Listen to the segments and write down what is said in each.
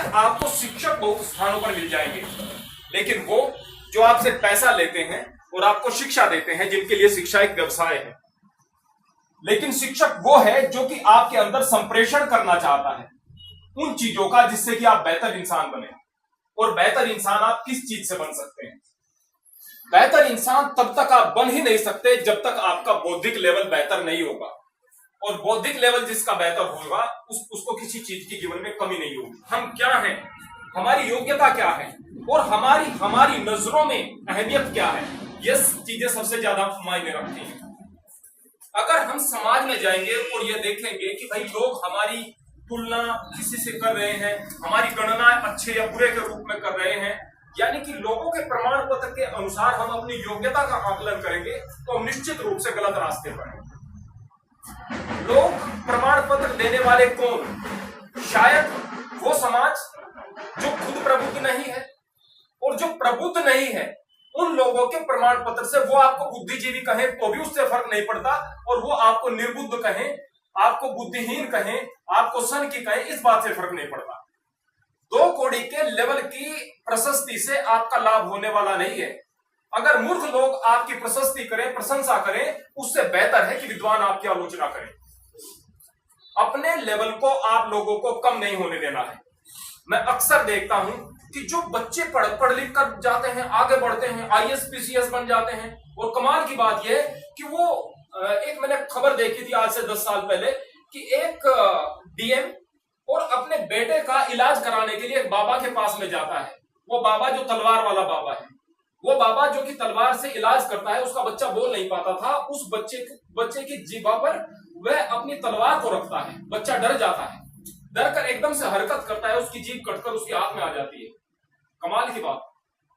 शायद आपको शिक्षक बहुत स्थानों पर मिल जाएंगे, लेकिन वो जो आपसे पैसा लेते हैं और आपको शिक्षा देते हैं, जिनके लिए शिक्षा एक व्यवसाय है। लेकिन शिक्षक वो है जो कि आपके अंदर संप्रेषण करना चाहता है उन चीजों का जिससे कि आप बेहतर इंसान बने। और बेहतर इंसान आप किस चीज से बन सकते हैं? बेहतर इंसान तब तक आप बन ही नहीं सकते जब तक आपका बौद्धिक लेवल बेहतर नहीं होगा। और बौद्धिक लेवल जिसका बेहतर होगा उसको किसी चीज की जीवन में कमी नहीं होगी। हम क्या हैं, हमारी योग्यता क्या है और हमारी नजरों में अहमियत क्या है, ये चीजें सबसे ज्यादा मायने रखती हैं। अगर हम समाज में जाएंगे और ये देखेंगे कि भाई लोग हमारी तुलना किसी से कर रहे हैं, हमारी गणना अच्छे या बुरे के रूप में कर रहे हैं, यानी कि लोगों के प्रमाण पत्र के अनुसार हम अपनी योग्यता का आकलन करेंगे, तो हम निश्चित रूप से गलत रास्ते पर हैं। लोग प्रमाण पत्र देने वाले कौन? शायद वो समाज जो खुद प्रबुद्ध नहीं है, और जो प्रबुद्ध नहीं है उन लोगों के प्रमाण पत्र से वो आपको बुद्धिजीवी कहें तो भी उससे फर्क नहीं पड़ता, और वो आपको निर्बुद्ध कहें, आपको बुद्धिहीन कहें, आपको सन की कहें, इस बात से फर्क नहीं पड़ता। 2 कौड़ी के लेवल की प्रशस्ति से आपका लाभ होने वाला नहीं है। अगर मूर्ख लोग आपकी प्रशस्ति करें, प्रशंसा करें, उससे बेहतर है कि विद्वान आपकी आलोचना करें। अपने लेवल को आप लोगों को कम नहीं होने देना है। मैं अक्सर देखता हूं कि जो बच्चे पढ़ लिख कर जाते हैं, आगे बढ़ते हैं, IAS PCS बन जाते हैं, और कमाल की बात यह है कि वो एक मैंने खबर देखी थी आज से 10 साल पहले कि एक DM और अपने बेटे का इलाज कराने के लिए एक बाबा के पास में जाता है। वो बाबा जो तलवार वाला बाबा है, वो बाबा जो कि तलवार से इलाज करता है। उसका बच्चा बोल नहीं पाता था, उस बच्चे की जीभा पर वह अपनी तलवार को रखता है। बच्चा डर जाता है, डर कर एकदम से हरकत करता है, उसकी जीभ कटकर उसके हाथ में आ जाती है। कमाल की बात।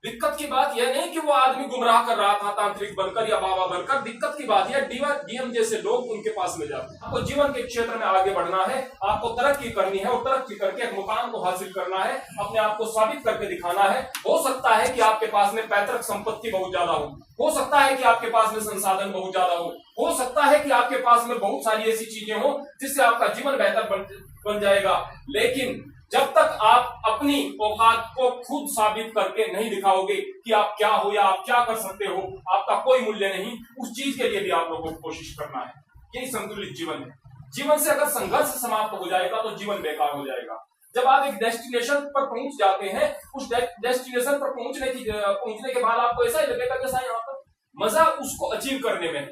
दिक्कत की बात यह नहीं कि वो आदमी गुमराह कर रहा था तांत्रिक बनकर या बाबा बनकर। दिक्कत की बात यह DM जैसे लोग उनके पास में जाते हैं। आपको जीवन के क्षेत्र में आगे बढ़ना है, आपको तरक्की करनी है, और तरक्की करके एक मुकाम को हासिल करना है, अपने आप को साबित करके दिखाना है। हो सकता है कि आपके पास में पैतृक संपत्ति बहुत ज्यादा हो सकता है कि आपके पास में संसाधन बहुत ज्यादा हो सकता है कि आपके पास में बहुत सारी ऐसी चीजें हो जिससे आपका जीवन बेहतर बन जाएगा। लेकिन जब तक आप अपनी औकात को खुद साबित करके नहीं दिखाओगे कि आप क्या हो या आप क्या कर सकते हो, आपका कोई मूल्य नहीं। उस चीज के लिए भी आप लोगों को कोशिश करना है। यही संतुलित जीवन है। जीवन से अगर संघर्ष समाप्त हो जाएगा तो जीवन बेकार हो जाएगा। जब आप एक डेस्टिनेशन पर पहुंच जाते हैं, उस डेस्टिनेशन पर पहुंचने के बाद आपको ऐसा ही लगेगा जैसा यहाँ पर मजा उसको अचीव करने में।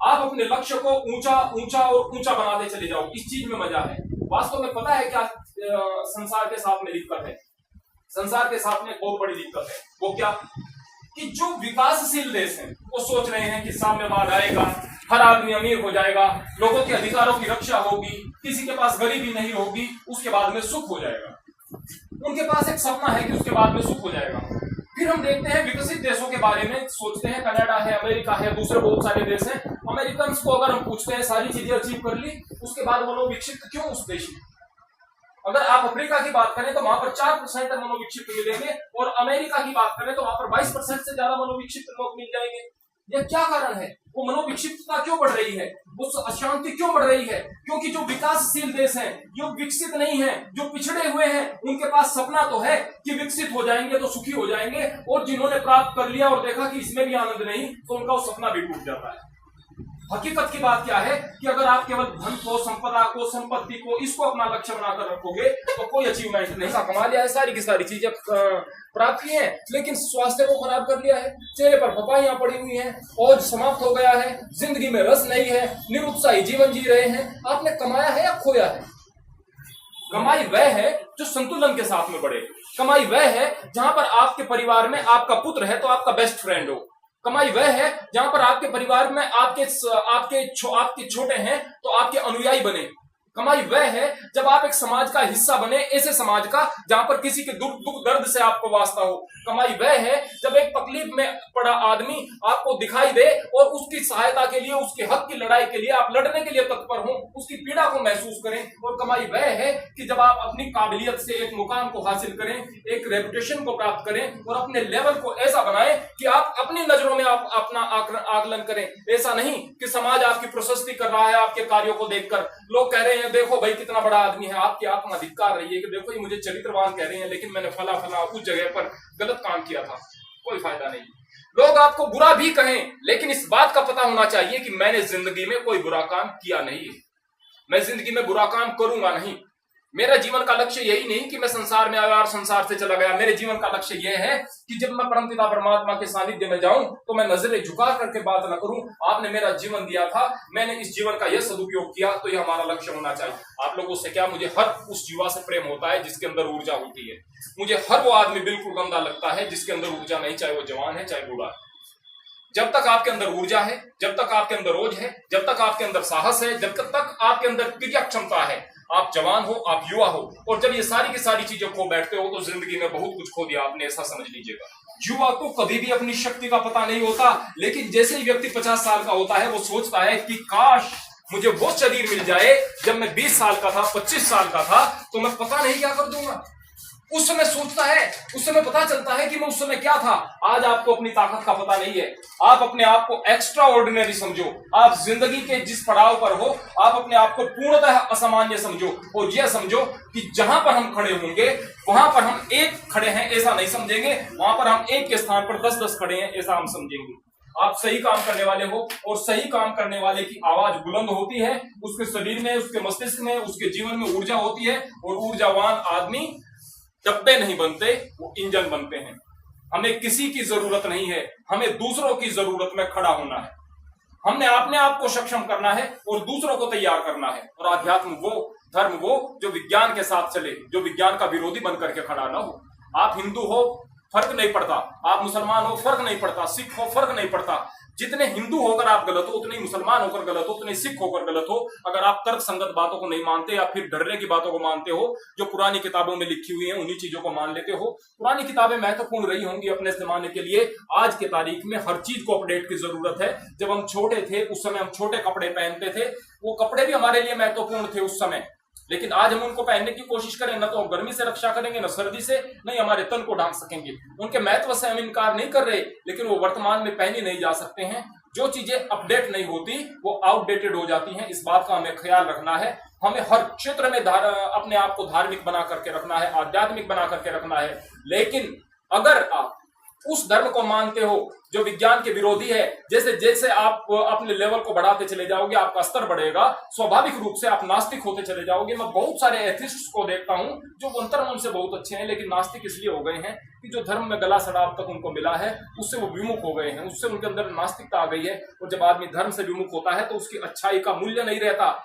आप अपने लक्ष्य को ऊंचा ऊंचा और ऊंचा बनाते चले जाओ, इस चीज में मजा है। वास्तव में पता है क्या संसार के साथ में दिक्कत है? संसार के साथ में बहुत बड़ी दिक्कत है। वो क्या? कि जो विकासशील देश हैं वो सोच रहे हैं कि साम्यवाद आएगा, हर आदमी अमीर हो जाएगा, लोगों के अधिकारों की रक्षा होगी, किसी के पास गरीबी नहीं होगी, उसके बाद में सुख हो जाएगा। उनके पास एक सपना है कि उसके बाद में सुख हो जाएगा। फिर हम देखते हैं विकसित देशों के बारे में सोचते हैं, कनाडा है, अमेरिका है, दूसरे बहुत सारे देश हैं। अमेरिकन को अगर हम पूछते हैं सारी चीजें अचीव कर ली, उसके बाद वो लोग विकसित क्यों उस देश में? अगर आप अफ्रीका की बात करें तो वहां पर 4% मनोविक्षिप्त मिलेंगे, और अमेरिका की बात करें तो वहां पर 22% से ज्यादा मनोविक्षिप्त लोग मिल जाएंगे। यह क्या कारण है? वो मनोविक्षिप्तता क्यों बढ़ रही है? वो अशांति क्यों बढ़ रही है? क्योंकि जो विकासशील देश हैं, जो विकसित नहीं है, जो पिछड़े हुए हैं, उनके पास सपना तो है कि विकसित हो जाएंगे तो सुखी हो जाएंगे, और जिन्होंने प्राप्त कर लिया और देखा कि इसमें भी आनंद नहीं, तो उनका वो सपना भी टूट जाता है। हकीकत की बात क्या है कि अगर आप केवल धन को, संपदा को, संपत्ति को, इसको अपना लक्ष्य बनाकर रखोगे तो कोई अचीवमेंट नहीं। कमा लिया है, सारी की सारी चीजें प्राप्त की हैं, लेकिन स्वास्थ्य को खराब कर लिया है, चेहरे पर पपाइयां पड़ी हुई हैं, और समाप्त हो गया है, जिंदगी में रस नहीं है, निरुत्साही जीवन जी रहे हैं। आपने कमाया है या खोया है? कमाई वह है जो संतुलन के साथ में बढ़े। कमाई वह है जहां पर आपके परिवार में आपका पुत्र है तो आपका बेस्ट फ्रेंड हो। कमाई वह है जहां पर आपके परिवार में आपके छोटे हैं तो आपके अनुयायी बने। कमाई वह है जब आप एक समाज का हिस्सा बने, ऐसे समाज का जहां पर किसी के दुख दर्द से आपको वास्ता हो। कमाई वह है जब एक तकलीफ में पड़ा आदमी आपको दिखाई दे और उसकी सहायता के लिए, उसके हक की लड़ाई के लिए आप लड़ने के लिए तत्पर हो, उसकी पीड़ा को महसूस करें। और कमाई वह है कि जब आप अपनी काबिलियत से एक मुकाम को हासिल करें, एक रेपुटेशन को प्राप्त करें, और अपने लेवल को ऐसा बनाएं कि आप अपनी नजरों में आप अपना आकलन करें। ऐसा नहीं कि समाज आपकी प्रशस्ति कर रहा है आपके कार्यों को देखकर। लोग कह रहे हैं हैं, देखो भाई कितना बड़ा आदमी है, आपकी आत्मा धिक्कार रही है कि देखो ये मुझे चरित्रवान कह रहे हैं, लेकिन मैंने फला फला उस जगह पर गलत काम किया था, कोई फायदा नहीं। लोग आपको बुरा भी कहें, लेकिन इस बात का पता होना चाहिए कि मैंने जिंदगी में कोई बुरा काम किया नहीं है, मैं जिंदगी में बुरा काम करूंगा नहीं। मेरा जीवन का लक्ष्य यही नहीं कि मैं संसार में आया और संसार से चला गया। मेरे जीवन का लक्ष्य यह है कि जब मैं परमपिता परमात्मा के सानिध्य में जाऊं तो मैं नजरें झुका करके बात न करूं। आपने मेरा जीवन दिया था, मैंने इस जीवन का यह सदुपयोग किया, तो यह हमारा लक्ष्य होना चाहिए। आप लोगों से क्या, मुझे हर उस युवा से प्रेम होता है जिसके अंदर ऊर्जा होती है। मुझे हर वो आदमी बिल्कुल गंदा लगता है जिसके अंदर ऊर्जा नहीं, चाहे वो जवान है चाहे बूढ़ा है। जब तक आपके अंदर ऊर्जा है, जब तक आपके अंदर रोज है, जब तक आपके अंदर साहस है, जब तक आपके अंदर क्रिया क्षमता है, आप जवान हो, आप युवा हो। और जब ये सारी की सारी चीजें खो बैठते हो तो जिंदगी में बहुत कुछ खो दिया आपने, ऐसा समझ लीजिएगा। युवा को कभी भी अपनी शक्ति का पता नहीं होता, लेकिन जैसे ही व्यक्ति 50 साल का होता है वो सोचता है कि काश मुझे वो शरीर मिल जाए जब मैं 20 साल का था, 25 साल का था, तो मैं पता नहीं क्या कर दूंगा। उस समय सोचता है, उस समय पता चलता है कि मैं उस समय क्या था। आज आपको अपनी ताकत का पता नहीं है, आप अपने आप को एक्स्ट्रा ऑर्डिनरी समझो। आप जिंदगी के जिस पड़ाव पर हो, आप अपने आप को पूर्णतः असामान्य समझो, और यह समझो कि जहां पर हम खड़े होंगे वहां पर हम एक खड़े हैं ऐसा नहीं समझेंगे, वहां पर हम एक के स्थान पर 10-10 खड़े हैं ऐसा हम समझेंगे। आप सही काम करने वाले हो, और सही काम करने वाले की आवाज बुलंद होती है, उसके शरीर में, उसके मस्तिष्क में, उसके जीवन में ऊर्जा होती है। और ऊर्जावान आदमी डब्बे नहीं बनते, वो इंजन बनते हैं। हमें किसी की जरूरत नहीं है, हमें दूसरों की जरूरत में खड़ा होना है। हमने अपने आप को सक्षम करना है और दूसरों को तैयार करना है। और आध्यात्म वो, धर्म वो जो विज्ञान के साथ चले, जो विज्ञान का विरोधी बनकर के खड़ा ना हो। आप हिंदू हो फर्क नहीं पड़ता, आप मुसलमान हो फर्क नहीं पड़ता, सिख हो फर्क नहीं पड़ता। जितने हिंदू होकर आप गलत हो, उतने ही मुसलमान होकर गलत हो, उतने सिख होकर गलत हो। अगर आप तर्क संगत बातों को नहीं मानते या फिर डरने की बातों को मानते हो, जो पुरानी किताबों में लिखी हुई है, उन्हीं चीजों को मान लेते हो। पुरानी किताबें महत्वपूर्ण रही होंगी अपने जमाने के लिए। आज के तारीख में हर चीज को अपडेट की जरूरत है। जब हम छोटे थे उस समय हम छोटे कपड़े पहनते थे, वो कपड़े भी हमारे लिए महत्वपूर्ण थे उस समय, लेकिन आज हम उनको पहनने की कोशिश करें, न तो हम गर्मी से रक्षा करेंगे, न सर्दी से, नहीं हमारे तन को ढांक सकेंगे। उनके महत्व से हम इनकार नहीं कर रहे, लेकिन वो वर्तमान में पहने नहीं जा सकते हैं। जो चीजें अपडेट नहीं होती वो आउटडेटेड हो जाती हैं। इस बात का हमें ख्याल रखना है। हमें हर क्षेत्र में अपने आप को धार्मिक बना करके रखना है, आध्यात्मिक बना करके रखना है। लेकिन अगर आप उस धर्म को मानते हो जो विज्ञान के विरोधी है, जैसे जैसे आप अपने लेवल को बढ़ाते चले जाओगे, आपका स्तर बढ़ेगा, स्वाभाविक रूप से आप नास्तिक होते चले जाओगे। मैं बहुत सारे एथिस्ट्स को देखता हूं जो अंतर्मन से बहुत अच्छे हैं, लेकिन नास्तिक इसलिए हो गए हैं कि जो धर्म में गला सड़ा अब तक उनको मिला है उससे वो विमुख हो गए हैं, उससे उनके अंदर नास्तिकता आ गई है। और जब आदमी धर्म से विमुख होता है तो उसकी अच्छाई का मूल्य नहीं रहता।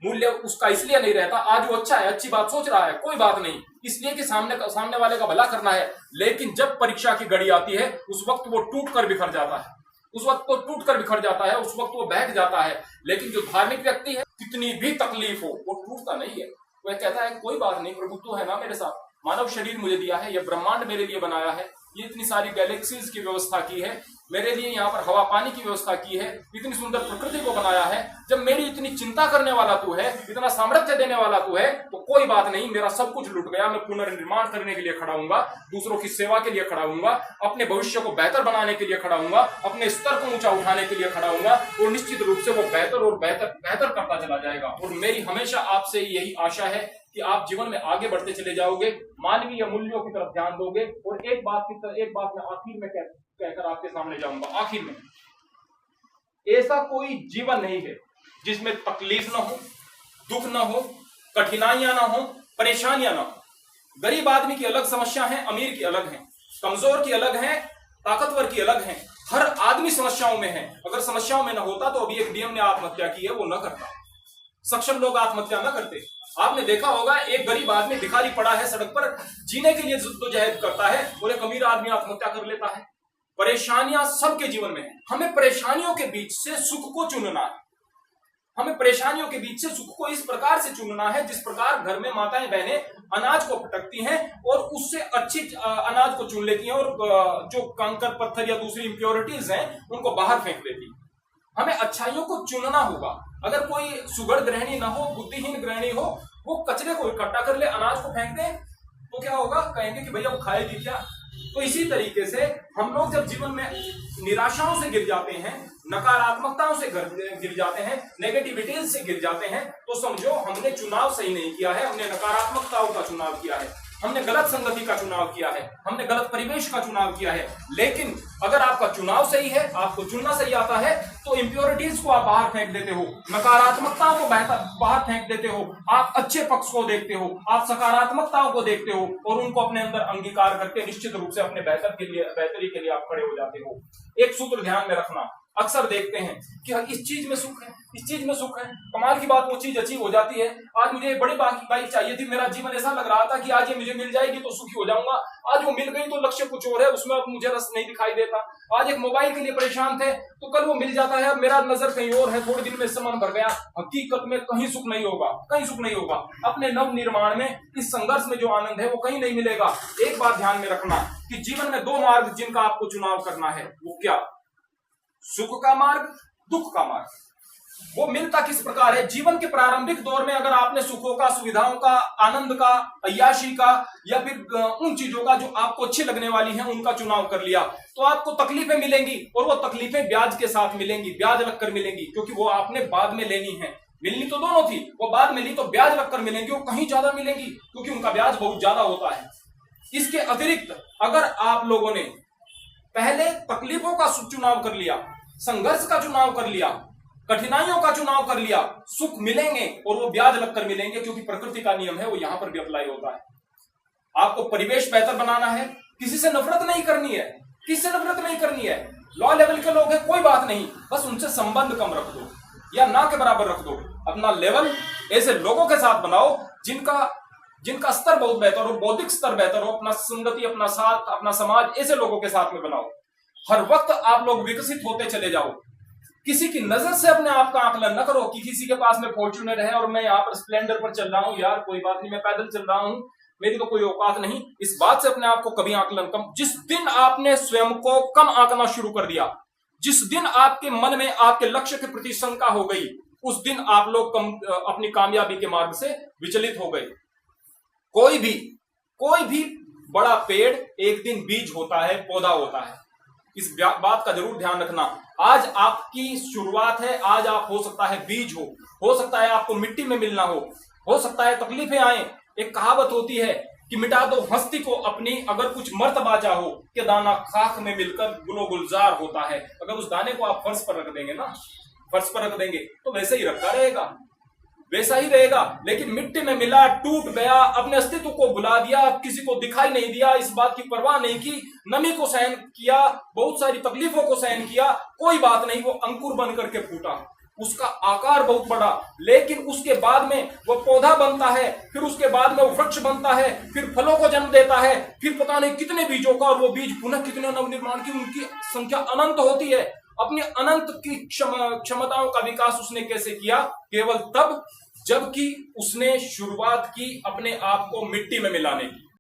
मूल्य उसका इसलिए नहीं रहता, आज वो अच्छा है, अच्छी बात सोच रहा है, कोई बात नहीं, इसलिए कि सामने वाले का भला करना है। लेकिन जब परीक्षा की घड़ी आती है उस वक्त वो टूट कर बिखर जाता है, उस वक्त तो टूट कर बिखर जाता है, उस वक्त वो बहक जाता है। लेकिन जो धार्मिक व्यक्ति है, कितनी भी तकलीफ हो वो टूटता नहीं है। वह कहता है कोई बात नहीं, प्रभु तो है ना मेरे साथ, मानव शरीर मुझे दिया है, यह ब्रह्मांड मेरे लिए बनाया है, ये इतनी सारी गैलेक्सीज की व्यवस्था की है मेरे लिए, यहाँ पर हवा पानी की व्यवस्था की है, इतनी सुंदर प्रकृति को बनाया है। जब मेरी इतनी चिंता करने वाला तू है, इतना सामर्थ्य देने वाला तू है, तो कोई बात नहीं, मेरा सब कुछ लुट गया, मैं पुनर्निर्माण करने के लिए खड़ा हूंगा, दूसरों की सेवा के लिए खड़ा हूंगा, अपने भविष्य को बेहतर बनाने के लिए खड़ा हूंगा, अपने स्तर को ऊंचा उठाने के लिए खड़ा हूंगा, और निश्चित रूप से वो बेहतर और बेहतर करता चला जाएगा। और मेरी हमेशा आपसे यही आशा है कि आप जीवन में आगे बढ़ते चले जाओगे, मानवीय मूल्यों की तरफ ध्यान दोगे। और एक बात मैं आखिर में कहकर आपके सामने जाऊंगा, आखिर में, ऐसा कोई जीवन नहीं है जिसमें तकलीफ ना हो, दुख ना हो, कठिनाइयां ना हो, परेशानियां ना हो। गरीब आदमी की अलग समस्या है, अमीर की अलग है, कमजोर की अलग है, ताकतवर की अलग है। हर आदमी समस्याओं में है। अगर समस्याओं में ना होता तो अभी एक डीएम ने आत्महत्या की है, वो न करता, सक्षम लोग आत्महत्या न करते। आपने देखा होगा एक गरीब आदमी भिखारी पड़ा है सड़क पर, जीने के लिए जद्दोजहद करता है, और एक अमीर आदमी आत्महत्या कर लेता है। परेशानियां सबके जीवन में है। हमें परेशानियों के बीच से सुख को चुनना है। हमें परेशानियों के बीच से सुख को इस प्रकार से चुनना है जिस प्रकार घर में माताएं बहनें अनाज को फटकती हैं और उससे अच्छी अनाज को चुन लेती हैं, और जो कंकर पत्थर या दूसरी इंप्योरिटीज हैं उनको बाहर फेंक देती हैं। हमें अच्छाइयों को चुनना होगा। अगर कोई सुगढ़ गृहिणी ना हो, बुद्धिहीन गृहिणी हो, वो कचरे को इकट्ठा कर ले, अनाज को फेंक दे, तो क्या होगा? कहेंगे कि भैया वो खाएगी क्या? तो इसी तरीके से हम लोग जब जीवन में निराशाओं से गिर जाते हैं, नकारात्मकताओं से गिर जाते हैं, नेगेटिविटीज से गिर जाते हैं, तो समझो हमने चुनाव सही नहीं किया है, हमने नकारात्मकताओं का चुनाव किया है, हमने गलत संगति का चुनाव किया है, हमने गलत परिवेश का चुनाव किया है। लेकिन अगर आपका चुनाव सही है, आपको चुनना सही आता है, तो इंप्योरिटीज को आप बाहर फेंक देते हो, नकारात्मकताओं को बाहर फेंक देते हो, आप अच्छे पक्ष को देखते हो, आप सकारात्मकताओं को देखते हो और उनको अपने अंदर अंगीकार करके निश्चित रूप से अपने बेहतरी के लिए आप खड़े हो जाते हो। एक सूत्र ध्यान में रखना, अक्सर देखते हैं कि इस चीज में सुख है, इस चीज में सुख है, कमाल की बात वो चीज अचीव हो जाती है। आज मुझे बड़ी बाइक चाहिए थी, मेरा जीवन ऐसा लग रहा था कि आज ये मुझे मिल जाएगी तो सुखी हो जाऊंगा, आज वो मिल गई तो लक्ष्य कुछ और है, उसमें अब मुझे रस नहीं दिखाई देता। आज एक मोबाइल के लिए परेशान थे तो कल वो मिल जाता है, अब मेरा नजर कहीं और है, थोड़े दिन में इससे मन भर गया। हकीकत में कहीं सुख नहीं होगा, कहीं सुख नहीं होगा। अपने नव निर्माण में, इस संघर्ष में जो आनंद है वो कहीं नहीं मिलेगा। एक बात ध्यान में रखना कि जीवन में दो मार्ग जिनका आपको चुनाव करना है, वो क्या? सुख का मार्ग, दुख का मार्ग। वो मिलता किस प्रकार है? जीवन के प्रारंभिक दौर में अगर आपने सुखों का, सुविधाओं का, आनंद का, अय्याशी का या फिर उन चीजों का जो आपको अच्छी लगने वाली हैं उनका चुनाव कर लिया, तो आपको तकलीफें मिलेंगी और वो तकलीफें ब्याज के साथ मिलेंगी, ब्याज लगकर मिलेंगी, क्योंकि वो आपने बाद में लेनी है। मिलनी तो दोनों थी, वो बाद में ली तो ब्याज लगकर मिलेंगी, वो कहीं ज्यादा मिलेंगी क्योंकि उनका ब्याज बहुत ज्यादा होता है। इसके अतिरिक्त अगर आप लोगों ने पहले तकलीफों का चुनाव कर लिया, संघर्ष का चुनाव कर लिया, कठिनाइयों का चुनाव कर लिया, सुख मिलेंगे और वो ब्याज लगकर मिलेंगे, क्योंकि प्रकृति का नियम है, वो यहां पर भी अप्लाई होता है। आपको परिवेश बेहतर बनाना है, किसी से नफरत नहीं करनी है, किसी से नफरत नहीं करनी है। लॉ लेवल के लोग हैं, कोई बात नहीं, बस उनसे संबंध कम रख दो या ना के बराबर रख दो। अपना लेवल ऐसे लोगों के साथ बनाओ जिनका स्तर बहुत बेहतर हो, बौद्धिक स्तर बेहतर हो, अपना संगति, अपना साथ, अपना समाज ऐसे लोगों के साथ में बनाओ। हर वक्त आप लोग विकसित होते चले जाओ। किसी की नजर से अपने आप का आकलन न करो कि किसी के पास में फॉर्च्यूनर है और मैं यहाँ पर स्प्लेंडर पर चल रहा हूं, यार कोई बात नहीं, मैं पैदल चल रहा हूं, मेरी तो कोई औकात नहीं। इस बात से अपने आप को कभी आकलन कम। जिस दिन आपने स्वयं को कम आंकना शुरू कर दिया, जिस दिन आपके मन में आपके लक्ष्य के प्रति शंका हो गई, उस दिन आप लोग अपनी कामयाबी के मार्ग से विचलित हो गए। कोई भी बड़ा पेड़ एक दिन बीज होता है, पौधा होता है। इस बात का जरूर ध्यान रखना। आज आपकी शुरुआत है, आज आप हो सकता है बीज हो सकता है आपको मिट्टी में मिलना हो सकता है तकलीफें आए। एक कहावत होती है कि मिटा दो हस्ती को अपनी, अगर कुछ मर्तबा चाहो कि दाना खाक में मिलकर गुलो गुलजार होता है। अगर उस दाने को आप फर्श पर रख देंगे ना, फर्श पर रख देंगे तो वैसे ही रखा रहेगा, वैसा ही रहेगा। लेकिन मिट्टी में मिला, टूट गया, अपने अस्तित्व को भुला दिया, किसी को दिखाई नहीं दिया, इस बात की परवाह नहीं की, नमी को सहन किया, बहुत सारी तकलीफों को सहन किया, कोई बात नहीं, वो अंकुर बन करके फूटा, उसका आकार बहुत बड़ा, लेकिन उसके बाद में वो पौधा बनता है, फिर उसके बाद में वो वृक्ष बनता है, फिर फलों को जन्म देता है, फिर पता नहीं कितने बीजों का, और वो बीज पुनः कितने नवनिर्माण की, उनकी संख्या अनंत होती है। अपनी अनंत की क्षमताओं का विकास उसने कैसे किया? केवल तब जबकि उसने शुरुआत की अपने आप को मिट्टी में मिलाने की।